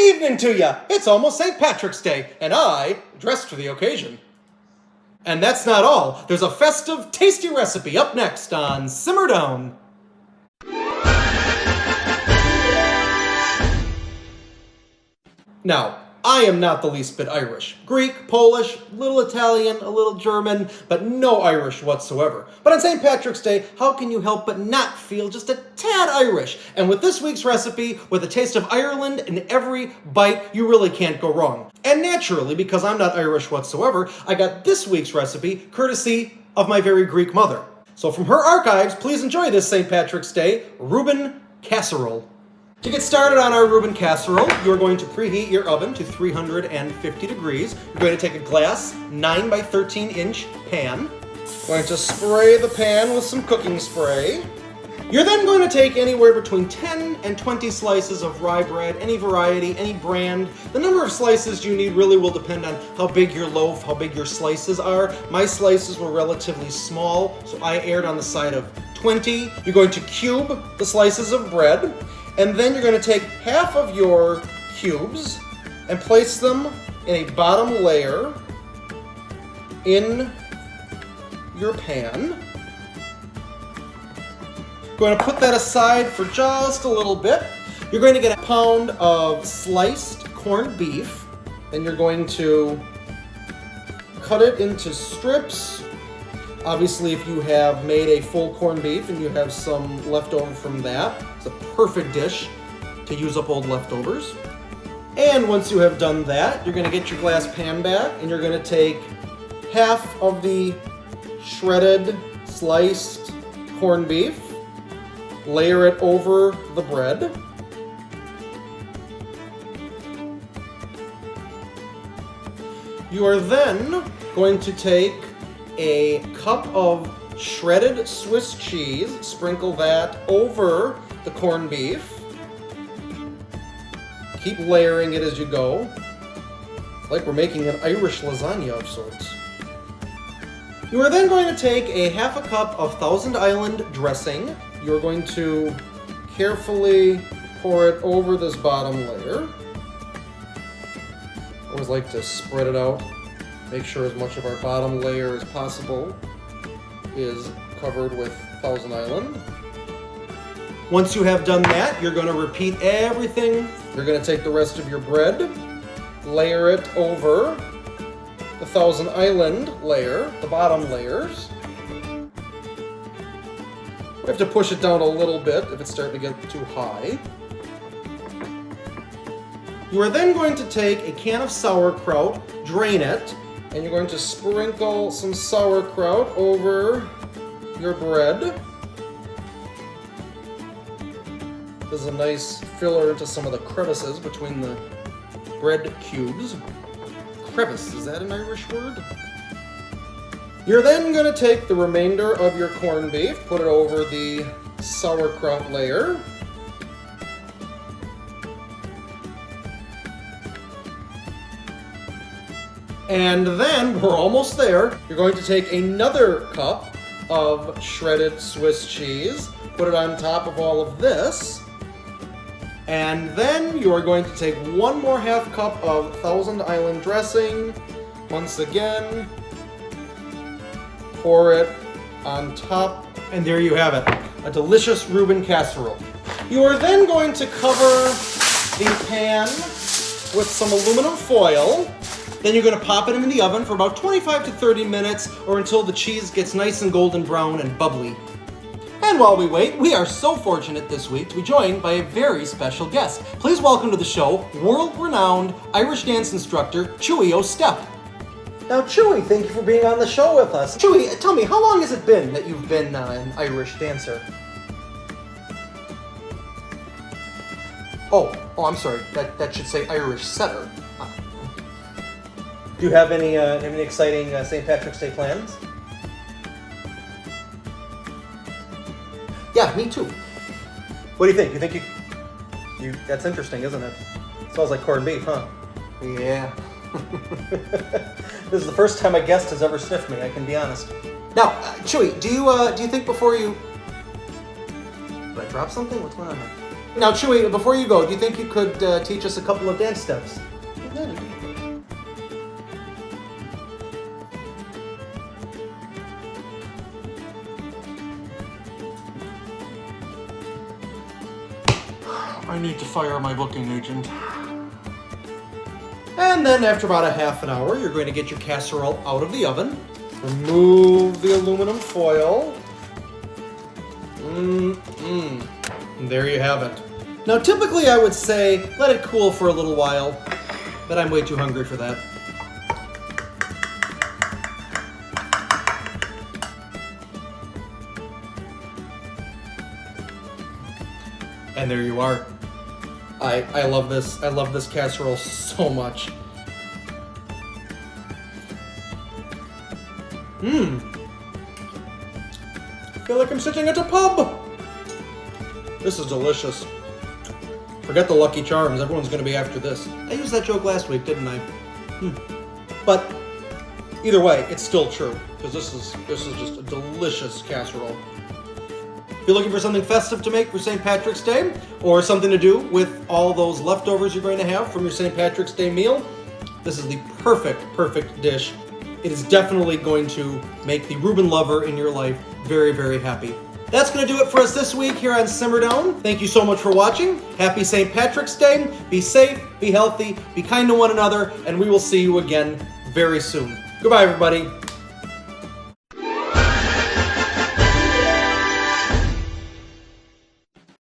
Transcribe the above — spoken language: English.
evening to ya! It's almost St. Patrick's Day, and I dressed for the occasion. And that's not all. There's a festive, tasty recipe up next on Simmer Down. Now, I am not the least bit Irish. Greek, Polish, little Italian, a little German, but no Irish whatsoever. But on St. Patrick's Day, how can you help but not feel just a tad Irish? And with this week's recipe, with a taste of Ireland in every bite, you really can't go wrong. And naturally, because I'm not Irish whatsoever, I got this week's recipe courtesy of my very Greek mother. So from her archives, please enjoy this St. Patrick's Day Reuben Casserole. To get started on our Reuben casserole, you're going to preheat your oven to 350 degrees. You're going to take a glass 9 by 13 inch pan. Going to spray the pan with some cooking spray. You're then going to take anywhere between 10 and 20 slices of rye bread, any variety, any brand. The number of slices you need really will depend on how big your loaf, how big your slices are. My slices were relatively small, so I erred on the side of 20. You're going to cube the slices of bread. And then you're going to take half of your cubes and place them in a bottom layer in your pan. Going to put that aside for just a little bit. You're going to get a pound of sliced corned beef. Then you're going to cut it into strips. Obviously, if you have made a full corned beef and you have some left over from that, it's a perfect dish to use up old leftovers. And once you have done that, you're going to get your glass pan back and you're going to take half of the shredded, sliced corned beef, layer it over the bread. You are then going to take a cup of shredded Swiss cheese, sprinkle that over the corned beef. Keep layering it as you go. It's like we're making an Irish lasagna of sorts. You are then going to take a half a cup of Thousand Island dressing. You're going to carefully pour it over this bottom layer. Always like to spread it out. Make sure as much of our bottom layer as possible is covered with Thousand Island. Once you have done that, you're going to repeat everything. You're going to take the rest of your bread, layer it over the Thousand Island layer, the bottom layers. We have to push it down a little bit if it's starting to get too high. You are then going to take a can of sauerkraut, drain it, and you're going to sprinkle some sauerkraut over your bread. This is a nice filler into some of the crevices between the bread cubes. Crevice, is that an Irish word? You're then going to take the remainder of your corned beef, put it over the sauerkraut layer. And then, we're almost there, you're going to take another cup of shredded Swiss cheese, put it on top of all of this, and then you are going to take one more half cup of Thousand Island dressing, once again, pour it on top, and there you have it, a delicious Reuben casserole. You are then going to cover the pan with some aluminum foil. Then you're going to pop it in the oven for about 25 to 30 minutes or until the cheese gets nice and golden brown and bubbly. And while we wait, we are so fortunate this week to be joined by a very special guest. Please welcome to the show, world-renowned Irish dance instructor, Chewy O'Step. Now Chewy, thank you for being on the show with us. Chewy, tell me, how long has it been that you've been an Irish dancer? Oh, I'm sorry, that should say Irish setter. Do you have any exciting St. Patrick's Day plans? Yeah, me too. What do you think? You think you that's interesting, isn't it? Smells like corned beef, huh? Yeah. This is the first time a guest has ever sniffed me, I can be honest. Now, Chewy, do you think before you... Did I drop something? What's going on here? Now, Chewy, before you go, do you think you could teach us a couple of dance steps? I need to fire my booking agent. And then after about a half an hour, you're going to get your casserole out of the oven. Remove the aluminum foil. And there you have it. Now, typically I would say let it cool for a little while, but I'm way too hungry for that. And there you are. I love this. I love this casserole so much. I feel like I'm sitting at a pub. This is delicious. Forget the Lucky Charms. Everyone's going to be after this. I used that joke last week, didn't I? But either way, it's still true because this is just a delicious casserole. If you're looking for something festive to make for St. Patrick's Day, or something to do with all those leftovers you're going to have from your St. Patrick's Day meal, this is the perfect dish. It is definitely going to make the Reuben lover in your life very, very happy. That's going to do it for us this week here on Simmer Down. Thank you so much for watching. Happy St. Patrick's Day. Be safe, be healthy, be kind to one another, and we will see you again very soon. Goodbye, everybody.